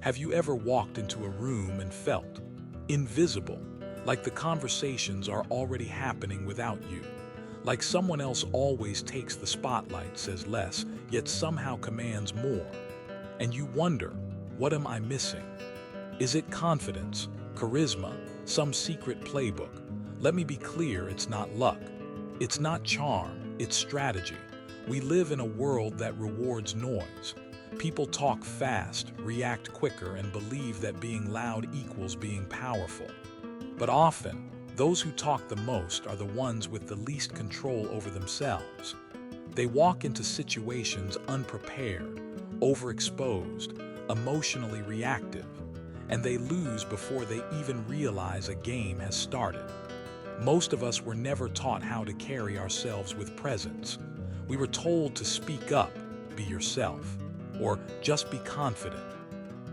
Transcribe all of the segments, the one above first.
Have you ever walked into a room and felt invisible, like the conversations are already happening without you? Like someone else always takes the spotlight, says less, yet somehow commands more. And you wonder, what am I missing? Is it confidence, charisma, some secret playbook? Let me be clear, it's not luck. It's not charm, it's strategy. We live in a world that rewards noise. People talk fast, react quicker, and believe that being loud equals being powerful. But often, those who talk the most are the ones with the least control over themselves. They walk into situations unprepared, overexposed, emotionally reactive, and they lose before they even realize a game has started. Most of us were never taught how to carry ourselves with presence. We were told to speak up, be yourself, or just be confident.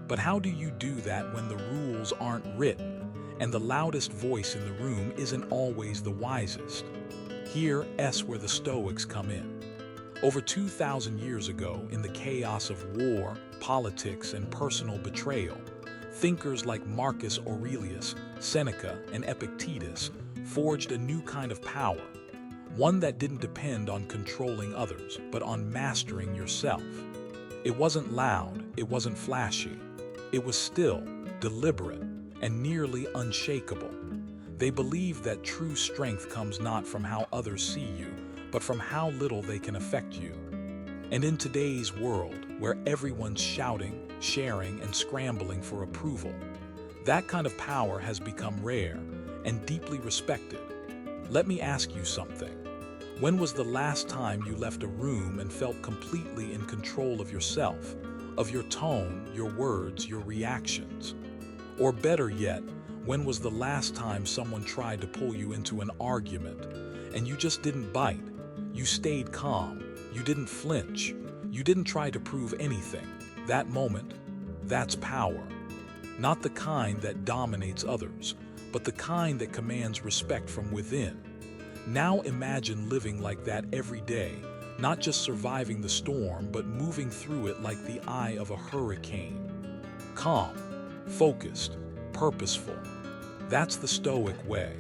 But how do you do that when the rules aren't written and the loudest voice in the room isn't always the wisest? Here's where the Stoics come in. Over 2,000 years ago, in the chaos of war, politics, and personal betrayal, thinkers like Marcus Aurelius, Seneca, and Epictetus forged a new kind of power, one that didn't depend on controlling others, but on mastering yourself. It wasn't loud, it wasn't flashy. It was still, deliberate, and nearly unshakable. They believed that true strength comes not from how others see you, but from how little they can affect you. And in today's world, where everyone's shouting, sharing, and scrambling for approval, that kind of power has become rare and deeply respected. Let me ask you something. When was the last time you left a room and felt completely in control of yourself, of your tone, your words, your reactions? Or better yet, when was the last time someone tried to pull you into an argument and you just didn't bite? You stayed calm, you didn't flinch, you didn't try to prove anything. That moment, that's power. Not the kind that dominates others, but the kind that commands respect from within. Now imagine living like that every day, not just surviving the storm, but moving through it like the eye of a hurricane. Calm, focused, purposeful. That's the Stoic way.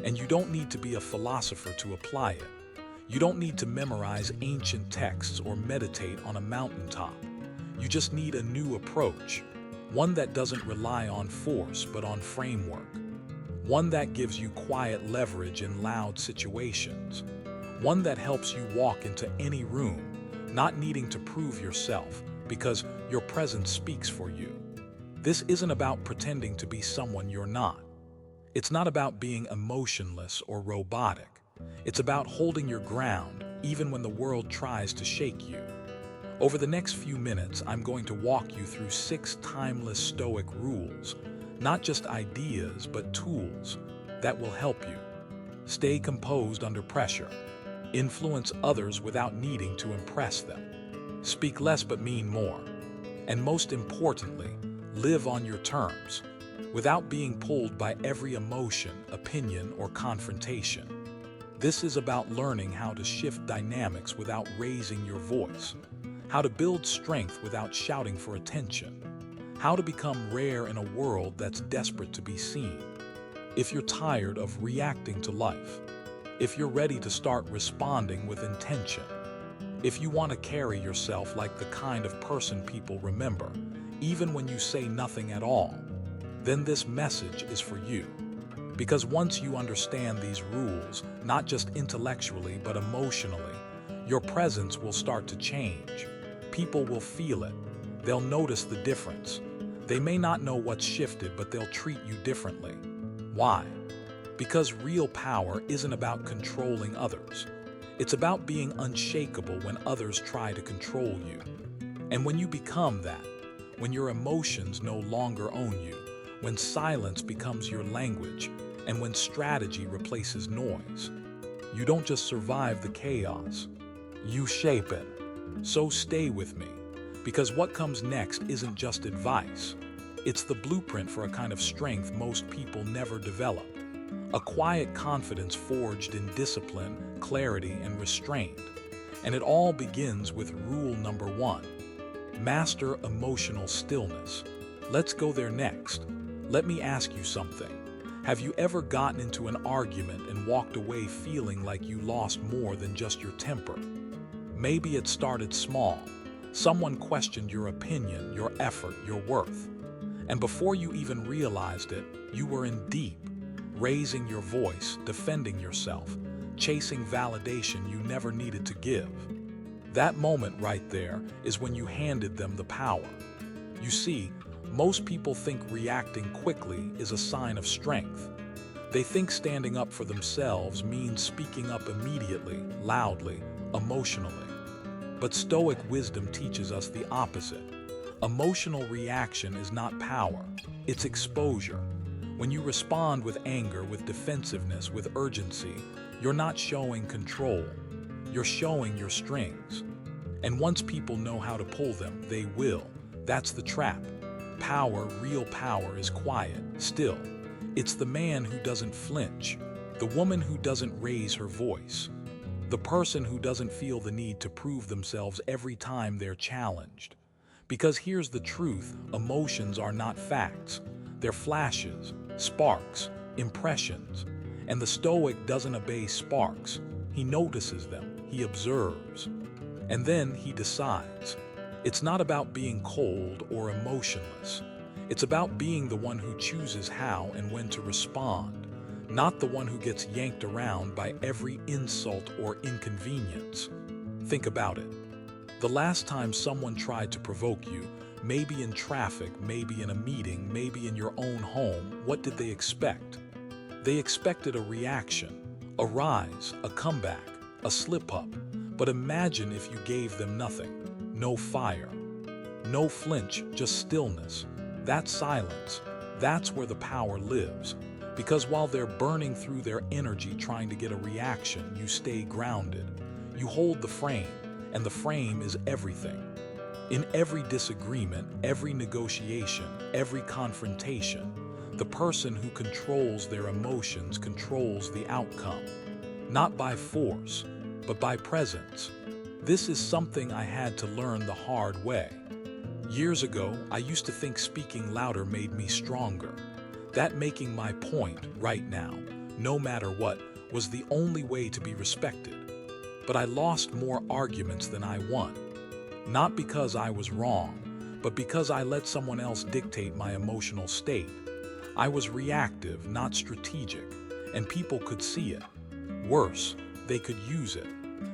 And you don't need to be a philosopher to apply it. You don't need to memorize ancient texts or meditate on a mountaintop. You just need a new approach, one that doesn't rely on force but on framework. One that gives you quiet leverage in loud situations. One that helps you walk into any room, not needing to prove yourself, because your presence speaks for you. This isn't about pretending to be someone you're not. It's not about being emotionless or robotic. It's about holding your ground, even when the world tries to shake you. Over the next few minutes, I'm going to walk you through 6 timeless Stoic rules, not just ideas, but tools that will help you. Stay composed under pressure. Influence others without needing to impress them. Speak less but mean more. And most importantly, live on your terms, without being pulled by every emotion, opinion, or confrontation. This is about learning how to shift dynamics without raising your voice, how to build strength without shouting for attention, how to become rare in a world that's desperate to be seen. If you're tired of reacting to life, if you're ready to start responding with intention, if you want to carry yourself like the kind of person people remember, even when you say nothing at all, then this message is for you. Because once you understand these rules, not just intellectually but emotionally, your presence will start to change. People will feel it. They'll notice the difference. They may not know what's shifted, but they'll treat you differently. Why? Because real power isn't about controlling others. It's about being unshakable when others try to control you. And when you become that, when your emotions no longer own you, when silence becomes your language, and when strategy replaces noise, you don't just survive the chaos, you shape it. So stay with me, because what comes next isn't just advice. It's the blueprint for a kind of strength most people never develop. A quiet confidence forged in discipline, clarity, and restraint. And it all begins with rule number 1. Master emotional stillness. Let's go there next. Let me ask you something. Have you ever gotten into an argument and walked away feeling like you lost more than just your temper? Maybe it started small. Someone questioned your opinion, your effort, your worth. And before you even realized it, you were in deep, raising your voice, defending yourself, chasing validation you never needed to give. That moment right there is when you handed them the power. You see, most people think reacting quickly is a sign of strength. They think standing up for themselves means speaking up immediately, loudly, emotionally. But Stoic wisdom teaches us the opposite. Emotional reaction is not power, it's exposure. When you respond with anger, with defensiveness, with urgency, you're not showing control, you're showing your strings. And once people know how to pull them, they will. That's the trap. Power, real power, is quiet, still. It's the man who doesn't flinch, the woman who doesn't raise her voice, the person who doesn't feel the need to prove themselves every time they're challenged. Because here's the truth, emotions are not facts. They're flashes, sparks, impressions. And the Stoic doesn't obey sparks. He notices them, he observes. And then he decides. It's not about being cold or emotionless. It's about being the one who chooses how and when to respond, not the one who gets yanked around by every insult or inconvenience. Think about it. The last time someone tried to provoke you, maybe in traffic, maybe in a meeting, maybe in your own home, what did they expect? They expected a reaction, a rise, a comeback, a slip-up. But imagine if you gave them nothing. No fire, no flinch, just stillness. That silence, that's where the power lives. Because while they're burning through their energy trying to get a reaction, you stay grounded. You hold the frame, and the frame is everything. In every disagreement, every negotiation, every confrontation, the person who controls their emotions controls the outcome. Not by force, but by presence. This is something I had to learn the hard way. Years ago, I used to think speaking louder made me stronger. That making my point right now, no matter what, was the only way to be respected. But I lost more arguments than I won. Not because I was wrong, but because I let someone else dictate my emotional state. I was reactive, not strategic, and people could see it. Worse, they could use it.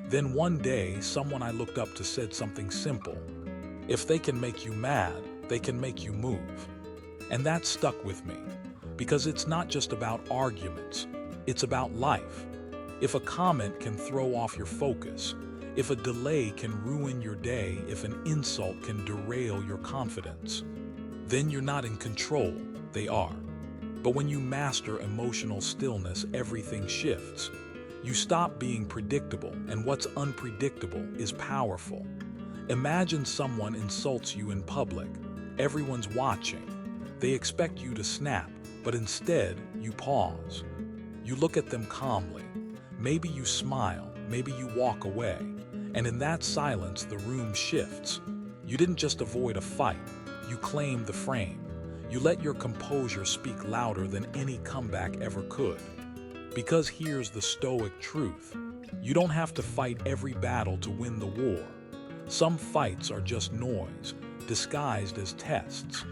Then one day, someone I looked up to said something simple. If they can make you mad, they can make you move. And that stuck with me, because it's not just about arguments, it's about life. If a comment can throw off your focus, if a delay can ruin your day, if an insult can derail your confidence, then you're not in control, they are. But when you master emotional stillness, everything shifts. You stop being predictable, and what's unpredictable is powerful. Imagine someone insults you in public. Everyone's watching. They expect you to snap, but instead, you pause. You look at them calmly. Maybe you smile, maybe you walk away. And in that silence, the room shifts. You didn't just avoid a fight, you claimed the frame. You let your composure speak louder than any comeback ever could. Because here's the Stoic truth. You don't have to fight every battle to win the war. Some fights are just noise, disguised as tests.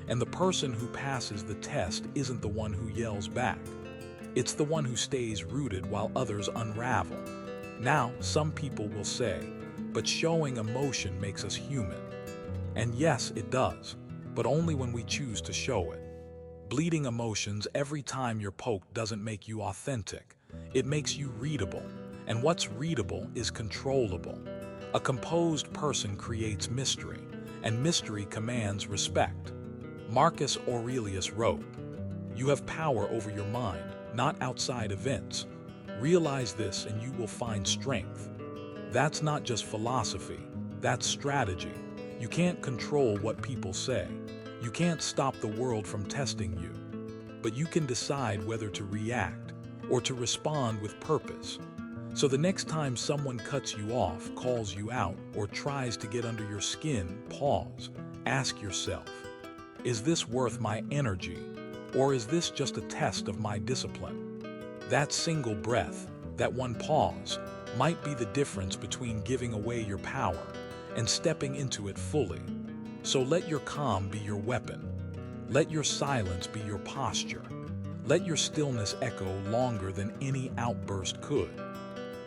And the person who passes the test isn't the one who yells back. It's the one who stays rooted while others unravel. Now, some people will say, but showing emotion makes us human. And yes, it does, but only when we choose to show it. Bleeding emotions every time you're poked doesn't make you authentic. It makes you readable. And what's readable is controllable. A composed person creates mystery, and mystery commands respect. Marcus Aurelius wrote, "You have power over your mind, not outside events. Realize this and you will find strength." That's not just philosophy, that's strategy. You can't control what people say. You can't stop the world from testing you. But you can decide whether to react or to respond with purpose. So the next time someone cuts you off, calls you out, or tries to get under your skin, pause. Ask yourself, Is this worth my energy, or is this just a test of my discipline? That single breath, that one pause, might be the difference between giving away your power and stepping into it fully. So let your calm be your weapon. Let your silence be your posture. Let your stillness echo longer than any outburst could.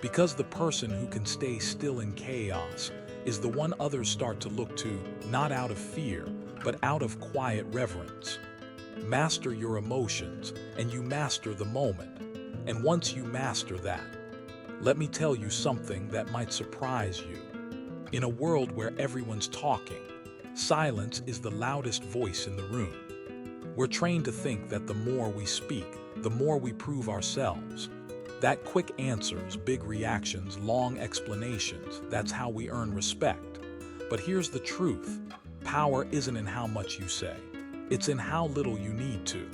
Because the person who can stay still in chaos is the one others start to look to, not out of fear, but out of quiet reverence. Master your emotions, and you master the moment. And once you master that, let me tell you something that might surprise you. In a world where everyone's talking, silence is the loudest voice in the room. We're trained to think that the more we speak, the more we prove ourselves. That quick answers, big reactions, long explanations, that's how we earn respect. But here's the truth. Power isn't in how much you say. It's in how little you need to.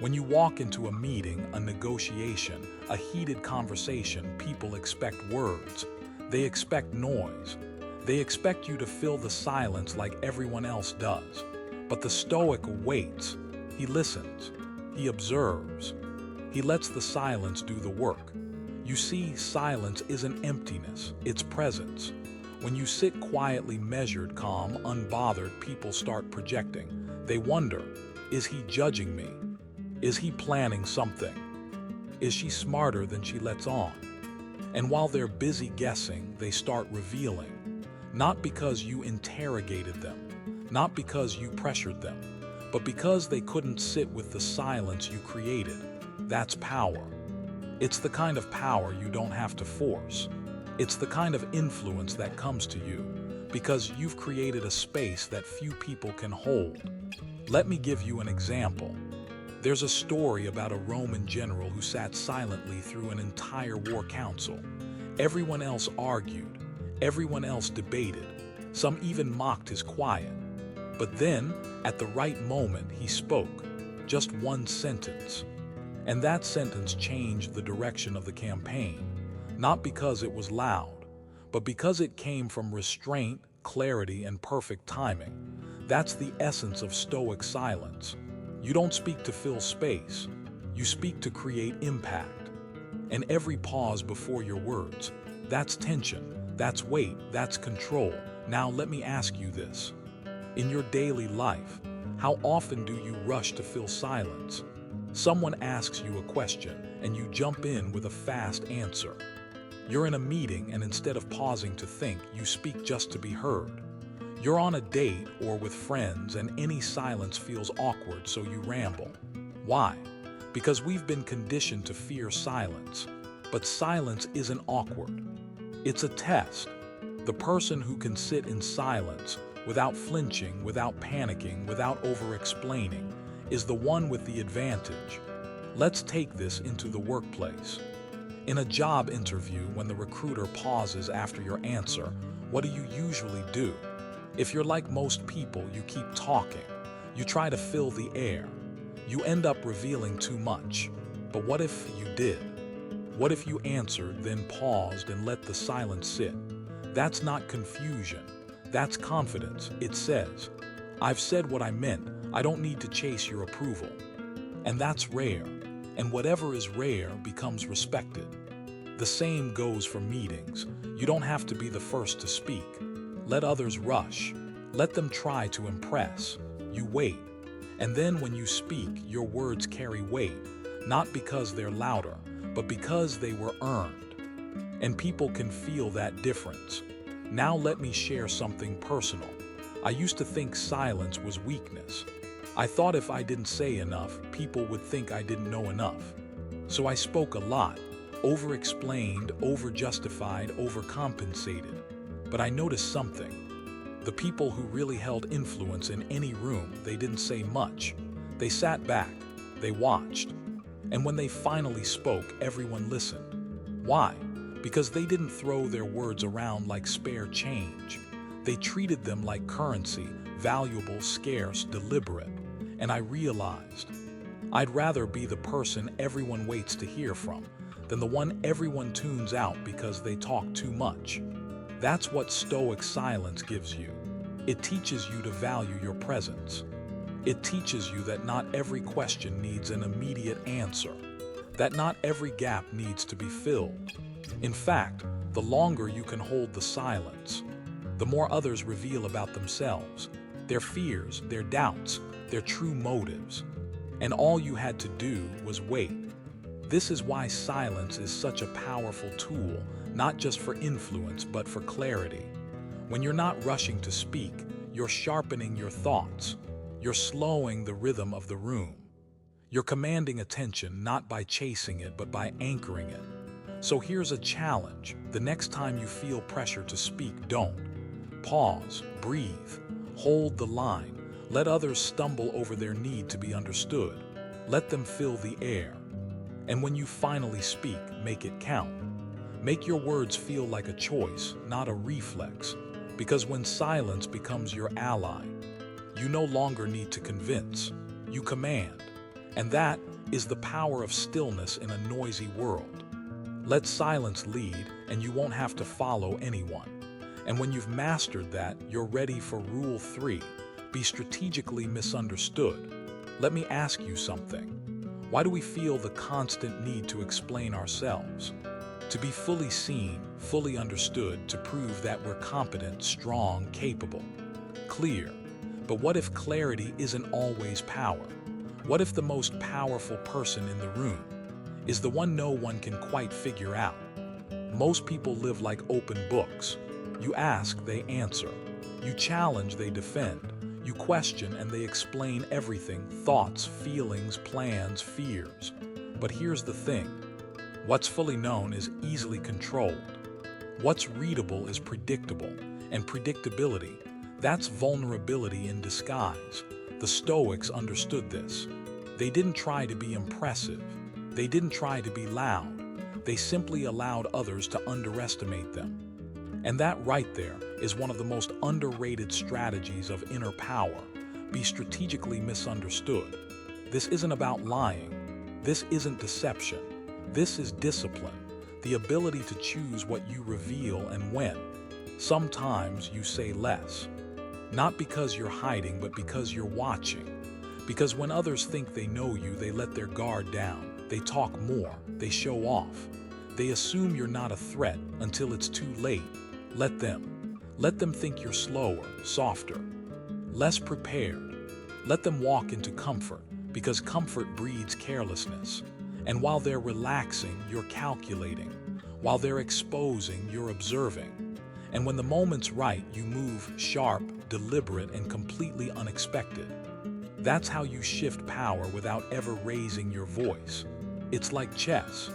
When you walk into a meeting, a negotiation, a heated conversation, people expect words. They expect noise. They expect you to fill the silence like everyone else does. But the Stoic waits. He listens. He observes. He lets the silence do the work. You see, silence isn't emptiness, it's presence. When you sit quietly, measured, calm, unbothered, people start projecting. They wonder, is he judging me? Is he planning something? Is she smarter than she lets on? And while they're busy guessing, they start revealing. Not because you interrogated them, not because you pressured them, but because they couldn't sit with the silence you created. That's power. It's the kind of power you don't have to force. It's the kind of influence that comes to you because you've created a space that few people can hold. Let me give you an example. There's a story about a Roman general who sat silently through an entire war council. Everyone else argued. Everyone else debated. Some even mocked his quiet. But then, at the right moment, he spoke. Just one sentence. And that sentence changed the direction of the campaign. Not because it was loud, but because it came from restraint, clarity, and perfect timing. That's the essence of Stoic silence. You don't speak to fill space. You speak to create impact. And every pause before your words, that's tension, that's weight, that's control. Now let me ask you this. In your daily life, how often do you rush to fill silence? Someone asks you a question, and you jump in with a fast answer. You're in a meeting, and instead of pausing to think, you speak just to be heard. You're on a date or with friends, and any silence feels awkward, so you ramble. Why? Because we've been conditioned to fear silence. But silence isn't awkward. It's a test. The person who can sit in silence, without flinching, without panicking, without over-explaining, is the one with the advantage. Let's take this into the workplace. In a job interview, when the recruiter pauses after your answer, what do you usually do? If you're like most people, you keep talking. You try to fill the air. You end up revealing too much. But what if you did? What if you answered, then paused and let the silence sit? That's not confusion. That's confidence. It says, I've said what I meant. I don't need to chase your approval. And that's rare. And whatever is rare becomes respected. The same goes for meetings. You don't have to be the first to speak. Let others rush. Let them try to impress. You wait. And then when you speak, your words carry weight, not because they're louder, but because they were earned. And people can feel that difference. Now let me share something personal. I used to think silence was weakness. I thought if I didn't say enough, people would think I didn't know enough. So I spoke a lot, over-explained, over-justified, overcompensated. But I noticed something. The people who really held influence in any room, they didn't say much. They sat back, they watched. And when they finally spoke, everyone listened. Why? Because they didn't throw their words around like spare change. They treated them like currency, valuable, scarce, deliberate. And I realized, I'd rather be the person everyone waits to hear from than the one everyone tunes out because they talk too much. That's what Stoic silence gives you. It teaches you to value your presence. It teaches you that not every question needs an immediate answer, that not every gap needs to be filled. In fact, the longer you can hold the silence, the more others reveal about themselves, their fears, their doubts, their true motives. And all you had to do was wait. This is why silence is such a powerful tool, not just for influence, but for clarity. When you're not rushing to speak, you're sharpening your thoughts. You're slowing the rhythm of the room. You're commanding attention not by chasing it, but by anchoring it. So here's a challenge. The next time you feel pressure to speak, don't. Pause, breathe, hold the line. Let others stumble over their need to be understood. Let them fill the air. And when you finally speak, make it count. Make your words feel like a choice, not a reflex. Because when silence becomes your ally, you no longer need to convince, you command. And that is the power of stillness in a noisy world. Let silence lead, and you won't have to follow anyone. And when you've mastered that, you're ready for Rule 3. Be strategically misunderstood. Let me ask you something. Why do we feel the constant need to explain ourselves? To be fully seen, fully understood, to prove that we're competent, strong, capable, clear. But what if clarity isn't always power? What if the most powerful person in the room is the one no one can quite figure out? Most people live like open books. You ask, they answer. You challenge, they defend. You question, and they explain everything: thoughts, feelings, plans, fears. But here's the thing. What's fully known is easily controlled. What's readable is predictable, and predictability, that's vulnerability in disguise. The Stoics understood this. They didn't try to be impressive. They didn't try to be loud. They simply allowed others to underestimate them. And that right there is one of the most underrated strategies of inner power. Be strategically misunderstood. This isn't about lying. This isn't deception. This is discipline, the ability to choose what you reveal and when. Sometimes you say less. Not because you're hiding, but because you're watching. Because when others think they know you, they let their guard down. They talk more. They show off. They assume you're not a threat until it's too late. Let them. Let them think you're slower, softer, less prepared. Let them walk into comfort, because comfort breeds carelessness. And while they're relaxing, you're calculating. While they're exposing, you're observing. And when the moment's right, you move sharp, deliberate, and completely unexpected. That's how you shift power without ever raising your voice. It's like chess.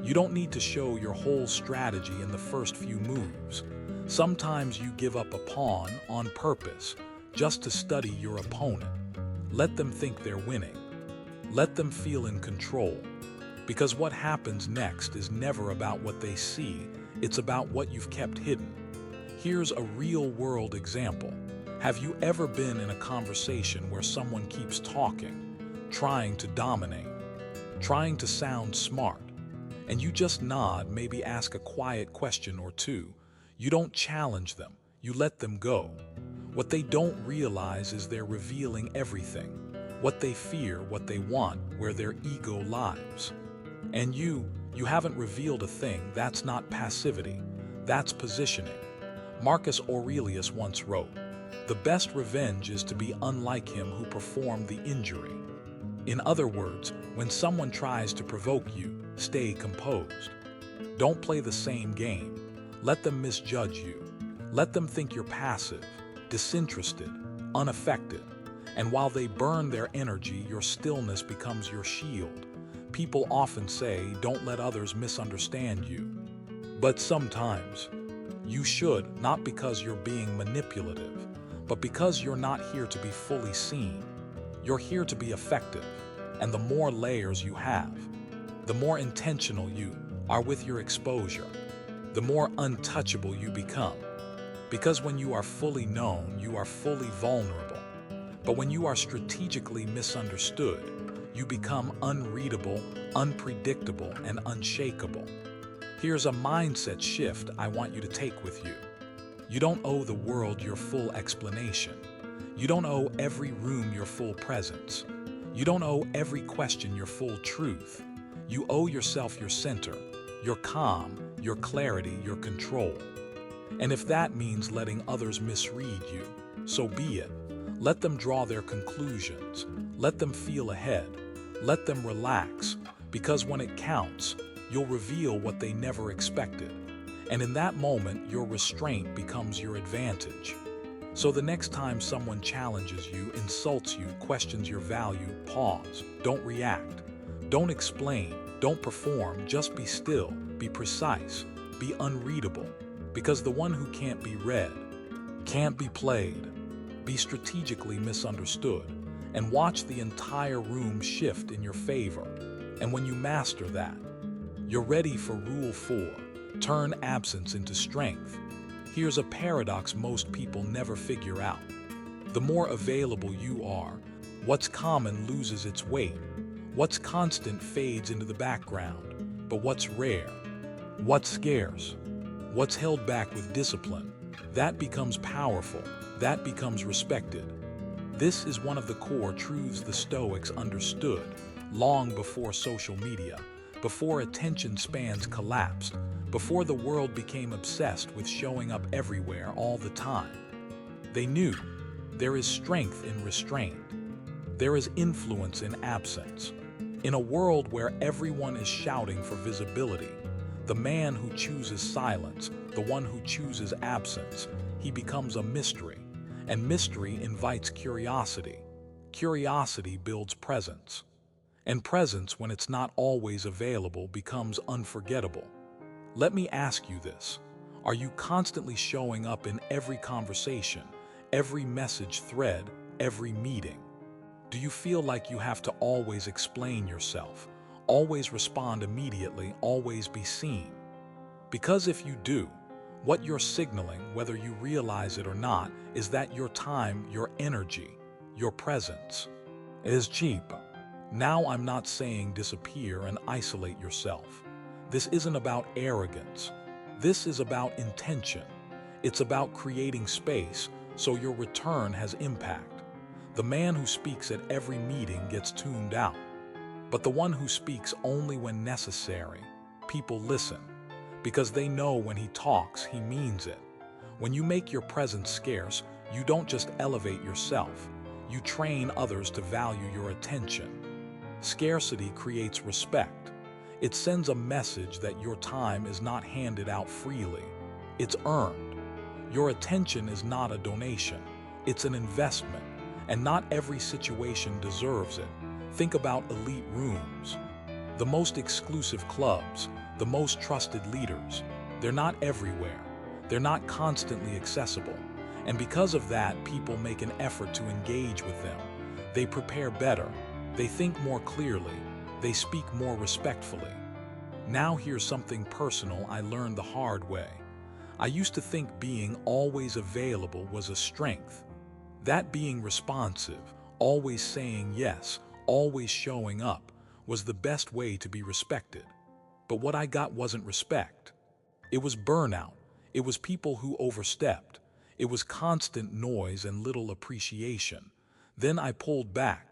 You don't need to show your whole strategy in the first few moves. Sometimes you give up a pawn on purpose, just to study your opponent. Let them think they're winning. Let them feel in control. Because what happens next is never about what they see, it's about what you've kept hidden. Here's a real-world example. Have you ever been in a conversation where someone keeps talking, trying to dominate, trying to sound smart, and you just nod, maybe ask a quiet question or two? You don't challenge them, you let them go. What they don't realize is they're revealing everything. What they fear, what they want, where their ego lies. And you haven't revealed a thing. That's not passivity. That's positioning. Marcus Aurelius once wrote, "The best revenge is to be unlike him who performed the injury." In other words, when someone tries to provoke you, stay composed. Don't play the same game. Let them misjudge you. Let them think you're passive, disinterested, unaffected. And while they burn their energy, your stillness becomes your shield. People often say, don't let others misunderstand you. But sometimes, you should, not because you're being manipulative, but because you're not here to be fully seen. You're here to be effective. And the more layers you have, the more intentional you are with your exposure, the more untouchable you become. Because when you are fully known, you are fully vulnerable. But when you are strategically misunderstood, you become unreadable, unpredictable, and unshakable. Here's a mindset shift I want you to take with you. You don't owe the world your full explanation. You don't owe every room your full presence. You don't owe every question your full truth. You owe yourself your center, your calm, your clarity, your control. And if that means letting others misread you, so be it. Let them draw their conclusions. Let them feel ahead. Let them relax, because when it counts, you'll reveal what they never expected. And in that moment, your restraint becomes your advantage. So the next time someone challenges you, insults you, questions your value, pause. Don't react. Don't explain. Don't perform. Just be still. Be precise. Be unreadable. Because the one who can't be read can't be played. Be strategically misunderstood and watch the entire room shift in your favor. And when you master that, you're ready for Rule 4. Turn absence into strength. Here's a paradox most people never figure out. The more available you are, what's common loses its weight. What's constant fades into the background. But what's rare, what's scarce, what's held back with discipline, that becomes powerful, that becomes respected. This is one of the core truths the Stoics understood long before social media, before attention spans collapsed, before the world became obsessed with showing up everywhere all the time. They knew there is strength in restraint. There is influence in absence. In a world where everyone is shouting for visibility, the man who chooses silence, the one who chooses absence, he becomes a mystery. And mystery invites curiosity. Curiosity builds presence. And presence, when it's not always available, becomes unforgettable. Let me ask you this. Are you constantly showing up in every conversation, every message thread, every meeting? Do you feel like you have to always explain yourself, always respond immediately, always be seen? Because if you do, what you're signaling, whether you realize it or not, is that your time, your energy, your presence is cheap. Now, I'm not saying disappear and isolate yourself. This isn't about arrogance. This is about intention. It's about creating space so your return has impact. The man who speaks at every meeting gets tuned out. But the one who speaks only when necessary, people listen. Because they know when he talks, he means it. When you make your presence scarce, you don't just elevate yourself. You train others to value your attention. Scarcity creates respect. It sends a message that your time is not handed out freely. It's earned. Your attention is not a donation. It's an investment. And not every situation deserves it. Think about elite rooms. The most exclusive clubs, the most trusted leaders. They're not everywhere. They're not constantly accessible. And because of that, people make an effort to engage with them. They prepare better. They think more clearly. They speak more respectfully. Now here's something personal I learned the hard way. I used to think being always available was a strength. That being responsive, always saying yes, always showing up, was the best way to be respected. But what I got wasn't respect. It was burnout. It was people who overstepped. It was constant noise and little appreciation. Then I pulled back.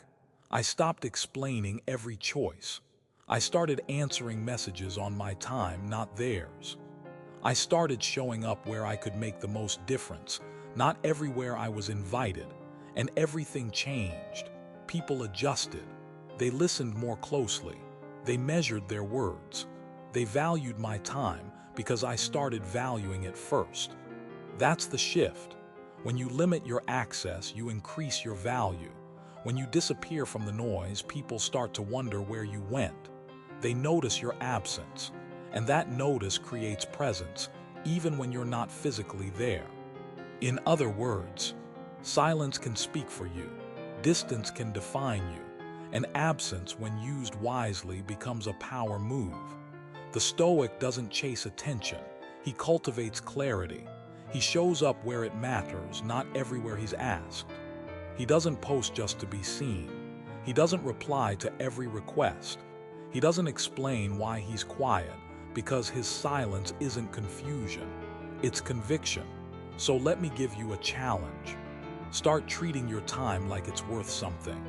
I stopped explaining every choice. I started answering messages on my time, not theirs. I started showing up where I could make the most difference, not everywhere I was invited. And everything changed. People adjusted. They listened more closely. They measured their words. They valued my time because I started valuing it first. That's the shift. When you limit your access, you increase your value. When you disappear from the noise, people start to wonder where you went. They notice your absence, and that notice creates presence, even when you're not physically there. In other words, silence can speak for you, distance can define you, and absence, when used wisely, becomes a power move. The Stoic doesn't chase attention, he cultivates clarity. He shows up where it matters, not everywhere he's asked. He doesn't post just to be seen. He doesn't reply to every request. He doesn't explain why he's quiet, because his silence isn't confusion, it's conviction. So let me give you a challenge. Start treating your time like it's worth something.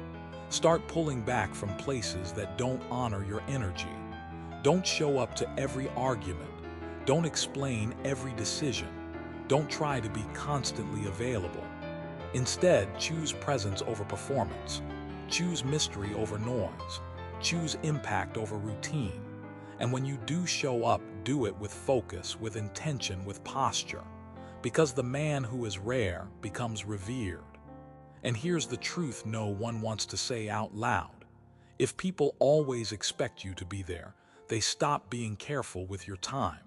Start pulling back from places that don't honor your energy. Don't show up to every argument. Don't explain every decision. Don't try to be constantly available. Instead, choose presence over performance. Choose mystery over noise. Choose impact over routine. And when you do show up, do it with focus, with intention, with posture. Because the man who is rare becomes revered. And here's the truth no one wants to say out loud. If people always expect you to be there, they stop being careful with your time.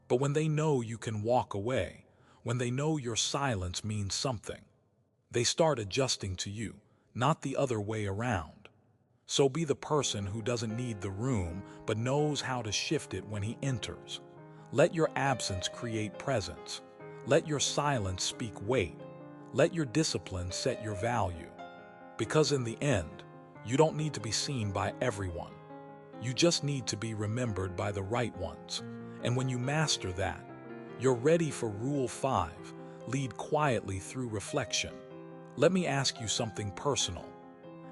But when they know you can walk away, when they know your silence means something, they start adjusting to you, not the other way around. So be the person who doesn't need the room but knows how to shift it when he enters. Let your absence create presence. Let your silence speak weight. Let your discipline set your value. Because in the end, you don't need to be seen by everyone. You just need to be remembered by the right ones. And when you master that, you're ready for Rule 5, lead quietly through reflection. Let me ask you something personal.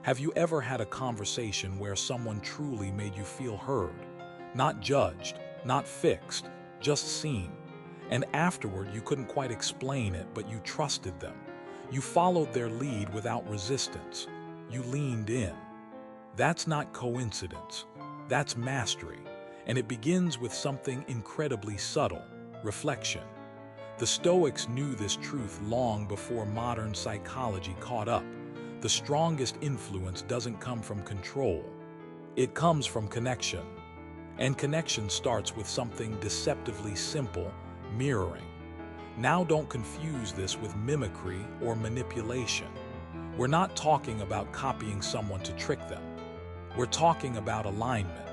Have you ever had a conversation where someone truly made you feel heard? Not judged, not fixed, just seen. And afterward, you couldn't quite explain it, but you trusted them. You followed their lead without resistance. You leaned in. That's not coincidence. That's mastery. And it begins with something incredibly subtle, reflection. The Stoics knew this truth long before modern psychology caught up. The strongest influence doesn't come from control. It comes from connection. And connection starts with something deceptively simple, mirroring. Now don't confuse this with mimicry or manipulation. We're not talking about copying someone to trick them. We're talking about alignment,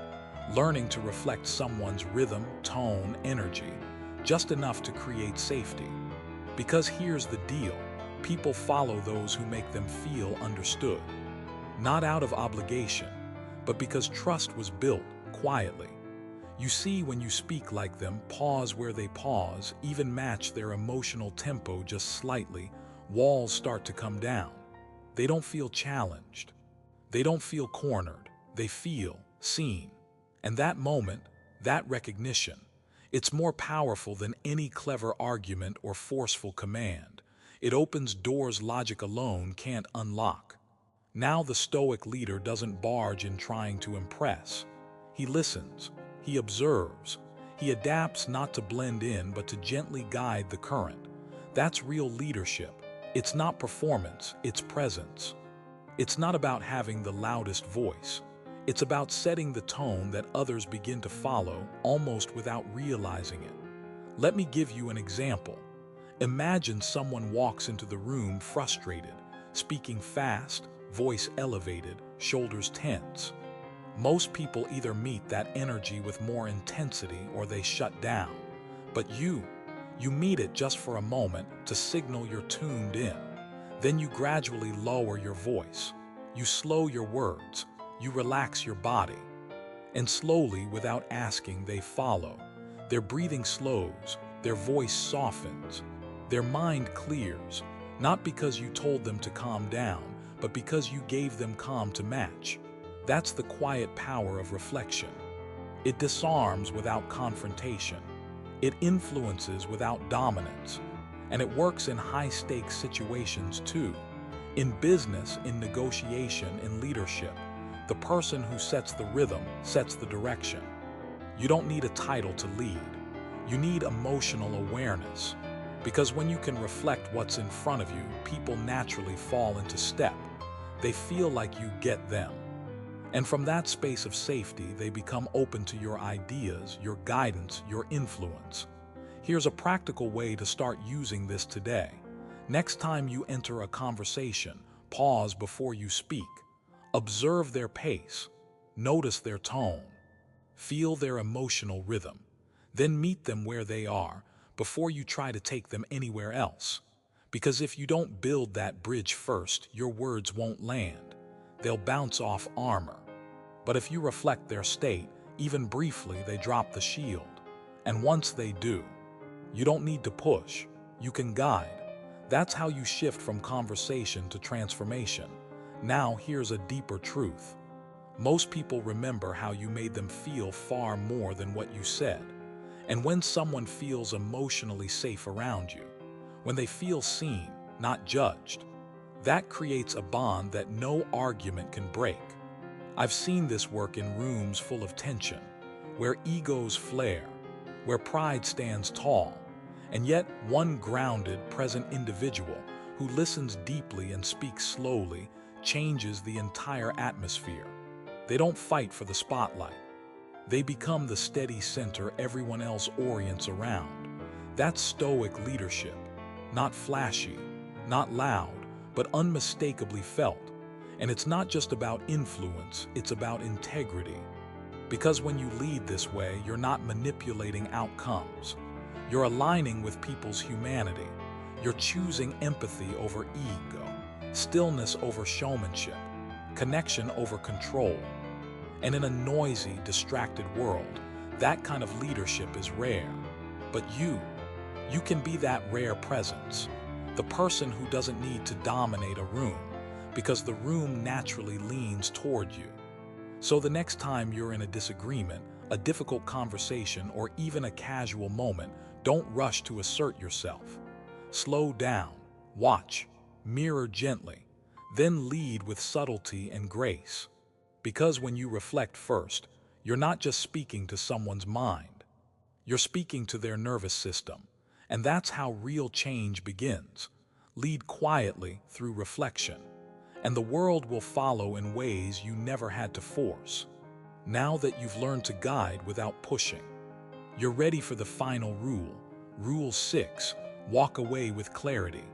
learning to reflect someone's rhythm, tone, energy, just enough to create safety. Because here's the deal, people follow those who make them feel understood. Not out of obligation, but because trust was built quietly. You see, when you speak like them, pause where they pause, even match their emotional tempo just slightly, walls start to come down. They don't feel challenged. They don't feel cornered. They feel seen. And that moment, that recognition, it's more powerful than any clever argument or forceful command. It opens doors logic alone can't unlock. Now the Stoic leader doesn't barge in trying to impress. He listens. He observes. He adapts not to blend in, but to gently guide the current. That's real leadership. It's not performance, it's presence. It's not about having the loudest voice. It's about setting the tone that others begin to follow, almost without realizing it. Let me give you an example. Imagine someone walks into the room frustrated, speaking fast, voice elevated, shoulders tense. Most people either meet that energy with more intensity or they shut down. But you meet it just for a moment to signal you're tuned in. Then you gradually lower your voice. You slow your words. You relax your body. And slowly, without asking, they follow. Their breathing slows. Their voice softens. Their mind clears. Not because you told them to calm down, but because you gave them calm to match. That's the quiet power of reflection. It disarms without confrontation. It influences without dominance. And it works in high-stakes situations too. In business, in negotiation, in leadership, the person who sets the rhythm sets the direction. You don't need a title to lead. You need emotional awareness. Because when you can reflect what's in front of you, people naturally fall into step. They feel like you get them. And from that space of safety, they become open to your ideas, your guidance, your influence. Here's a practical way to start using this today. Next time you enter a conversation, pause before you speak. Observe their pace. Notice their tone. Feel their emotional rhythm. Then meet them where they are before you try to take them anywhere else. Because if you don't build that bridge first, your words won't land. They'll bounce off armor. But if you reflect their state, even briefly, they drop the shield. And once they do, you don't need to push. You can guide. That's how you shift from conversation to transformation. Now here's a deeper truth. Most people remember how you made them feel far more than what you said. And when someone feels emotionally safe around you, when they feel seen, not judged, that creates a bond that no argument can break. I've seen this work in rooms full of tension, where egos flare, where pride stands tall, and yet one grounded, present individual who listens deeply and speaks slowly changes the entire atmosphere. They don't fight for the spotlight. They become the steady center everyone else orients around. That's Stoic leadership. Not flashy, not loud, but unmistakably felt. And it's not just about influence, it's about integrity. Because when you lead this way, you're not manipulating outcomes. You're aligning with people's humanity. You're choosing empathy over ego, stillness over showmanship, connection over control. And in a noisy, distracted world, that kind of leadership is rare. But you can be that rare presence, the person who doesn't need to dominate a room, because the room naturally leans toward you. So the next time you're in a disagreement, a difficult conversation, or even a casual moment, don't rush to assert yourself. Slow down, watch, mirror gently, then lead with subtlety and grace. Because when you reflect first, you're not just speaking to someone's mind. You're speaking to their nervous system. And that's how real change begins. Lead quietly through reflection, and the world will follow in ways you never had to force. Now that you've learned to guide without pushing, you're ready for the final rule. Rule 6, walk away with clarity.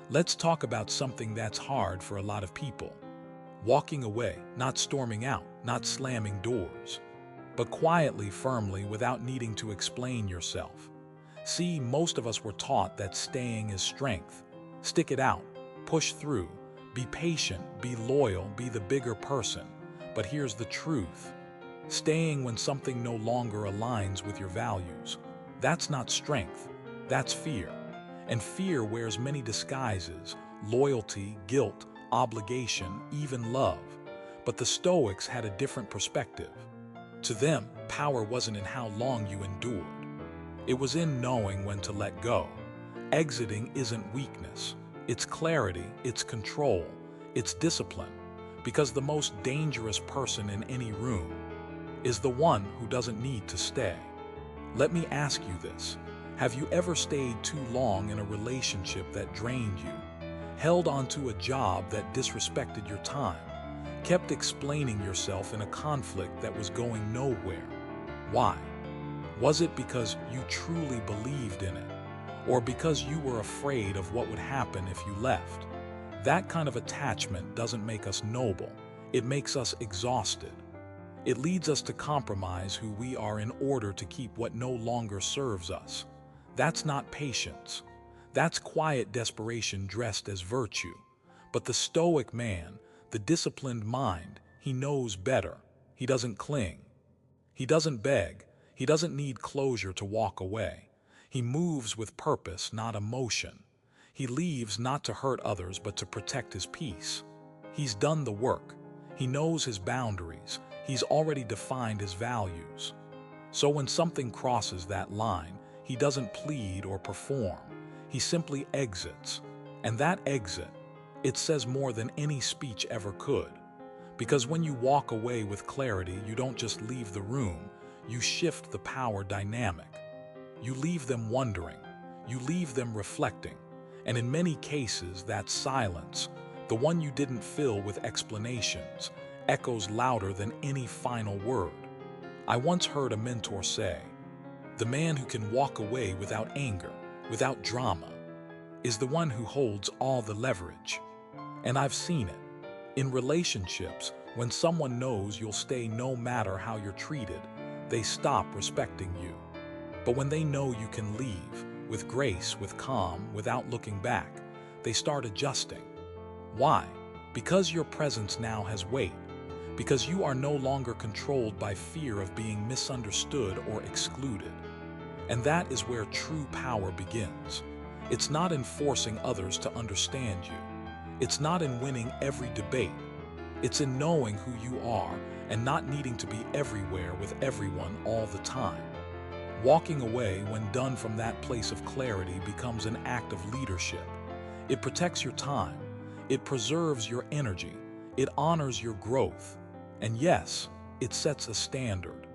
Let's talk about something that's hard for a lot of people. Walking away, not storming out, not slamming doors, but quietly, firmly, without needing to explain yourself. See, most of us were taught that staying is strength. Stick it out, push through, be patient, be loyal, be the bigger person. But here's the truth. Staying when something no longer aligns with your values, that's not strength, that's fear. And fear wears many disguises: loyalty, guilt, obligation, even love. But the Stoics had a different perspective. To them, power wasn't in how long you endured. It was in knowing when to let go. Exiting isn't weakness. It's clarity, it's control, it's discipline. Because the most dangerous person in any room is the one who doesn't need to stay. Let me ask you this. Have you ever stayed too long in a relationship that drained you? Held onto a job that disrespected your time? Kept explaining yourself in a conflict that was going nowhere? Why? Was it because you truly believed in it? Or because you were afraid of what would happen if you left? That kind of attachment doesn't make us noble. It makes us exhausted. It leads us to compromise who we are in order to keep what no longer serves us. That's not patience. That's quiet desperation dressed as virtue. But the Stoic man, the disciplined mind, he knows better. He doesn't cling. He doesn't beg. He doesn't need closure to walk away. He moves with purpose, not emotion. He leaves not to hurt others, but to protect his peace. He's done the work. He knows his boundaries. He's already defined his values. So when something crosses that line, he doesn't plead or perform. He simply exits. And that exit, it says more than any speech ever could. Because when you walk away with clarity, you don't just leave the room, you shift the power dynamic. You leave them wondering. You leave them reflecting. And in many cases, that silence, the one you didn't fill with explanations, echoes louder than any final word. I once heard a mentor say, "The man who can walk away without anger, without drama, is the one who holds all the leverage." And I've seen it. In relationships, when someone knows you'll stay no matter how you're treated, they stop respecting you. But when they know you can leave, with grace, with calm, without looking back, they start adjusting. Why? Because your presence now has weight. Because you are no longer controlled by fear of being misunderstood or excluded. And that is where true power begins. It's not in forcing others to understand you. It's not in winning every debate. It's in knowing who you are and not needing to be everywhere with everyone all the time. Walking away when done from that place of clarity becomes an act of leadership. It protects your time. It preserves your energy. It honors your growth. And yes, it sets a standard.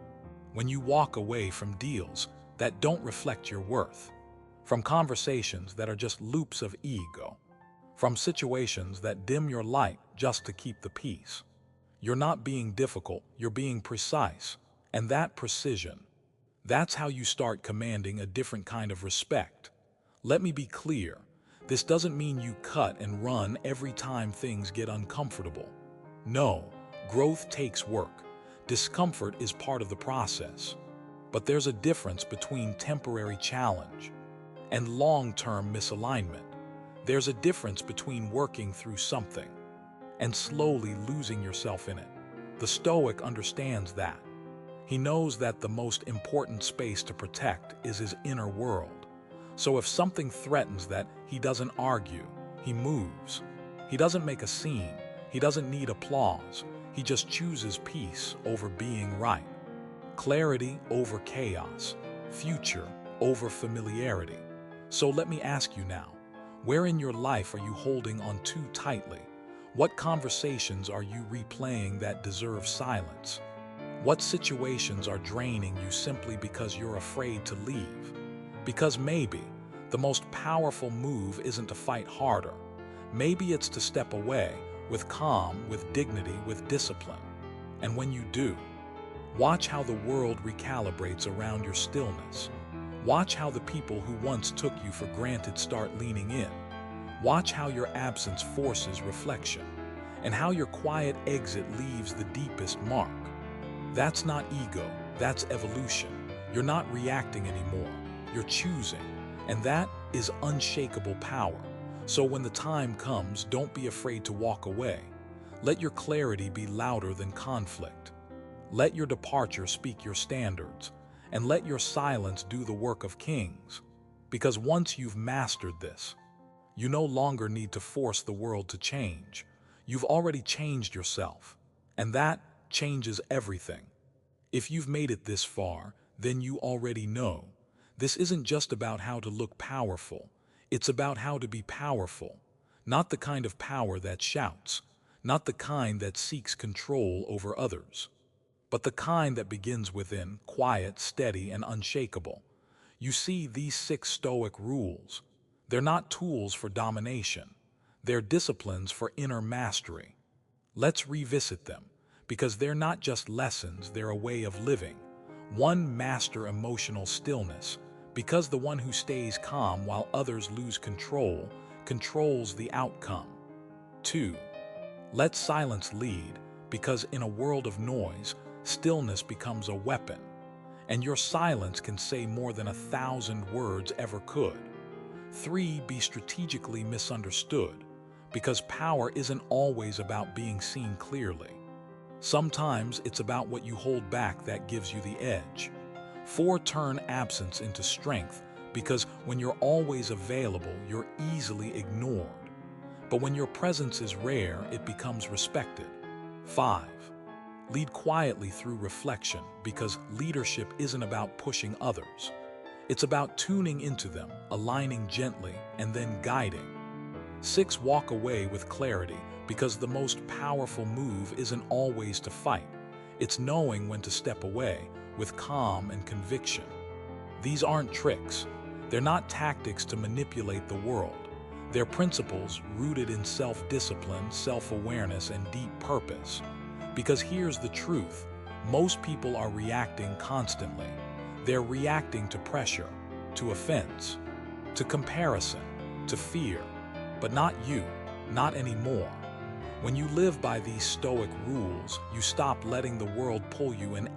When you walk away from deals that don't reflect your worth, from conversations that are just loops of ego, from situations that dim your light just to keep the peace, you're not being difficult, you're being precise. And that precision, that's how you start commanding a different kind of respect. Let me be clear, this doesn't mean you cut and run every time things get uncomfortable. No, growth takes work. Discomfort is part of the process. But there's a difference between temporary challenge and long-term misalignment. There's a difference between working through something and slowly losing yourself in it. The Stoic understands that. He knows that the most important space to protect is his inner world. So if something threatens that, he doesn't argue, he moves. He doesn't make a scene, he doesn't need applause, he just chooses peace over being right. Clarity over chaos, future over familiarity. So let me ask you now, where in your life are you holding on too tightly? What conversations are you replaying that deserve silence? What situations are draining you simply because you're afraid to leave? Because maybe the most powerful move isn't to fight harder. Maybe it's to step away with calm, with dignity, with discipline. And when you do, watch how the world recalibrates around your stillness. Watch how the people who once took you for granted start leaning in. Watch how your absence forces reflection, and how your quiet exit leaves the deepest mark. That's not ego, that's evolution. You're not reacting anymore, you're choosing, and that is unshakable power. So when the time comes, don't be afraid to walk away. Let your clarity be louder than conflict. Let your departure speak your standards, and let your silence do the work of kings. Because once you've mastered this, you no longer need to force the world to change. You've already changed yourself, and that changes everything. If you've made it this far, then you already know. This isn't just about how to look powerful. It's about how to be powerful. Not the kind of power that shouts, not the kind that seeks control over others, but the kind that begins within, quiet, steady, and unshakable. You see, these 6 Stoic rules, they're not tools for domination. They're disciplines for inner mastery. Let's revisit them, because they're not just lessons, they're a way of living. 1. Master emotional stillness, because the one who stays calm while others lose control controls the outcome. 2. Let silence lead, because in a world of noise, stillness becomes a weapon, and your silence can say more than 1,000 words ever could. 3. Be strategically misunderstood, because power isn't always about being seen clearly. Sometimes it's about what you hold back that gives you the edge. 4. Turn absence into strength, because when you're always available, you're easily ignored. But when your presence is rare, it becomes respected. 5. Lead quietly through reflection, because leadership isn't about pushing others. It's about tuning into them, aligning gently, and then guiding. 6. Walk away with clarity, because the most powerful move isn't always to fight. It's knowing when to step away with calm and conviction. These aren't tricks. They're not tactics to manipulate the world. They're principles rooted in self-discipline, self-awareness, and deep purpose. Because here's the truth, most people are reacting constantly. They're reacting to pressure, to offense, to comparison, to fear. But not you, not anymore. When you live by these Stoic rules, you stop letting the world pull you in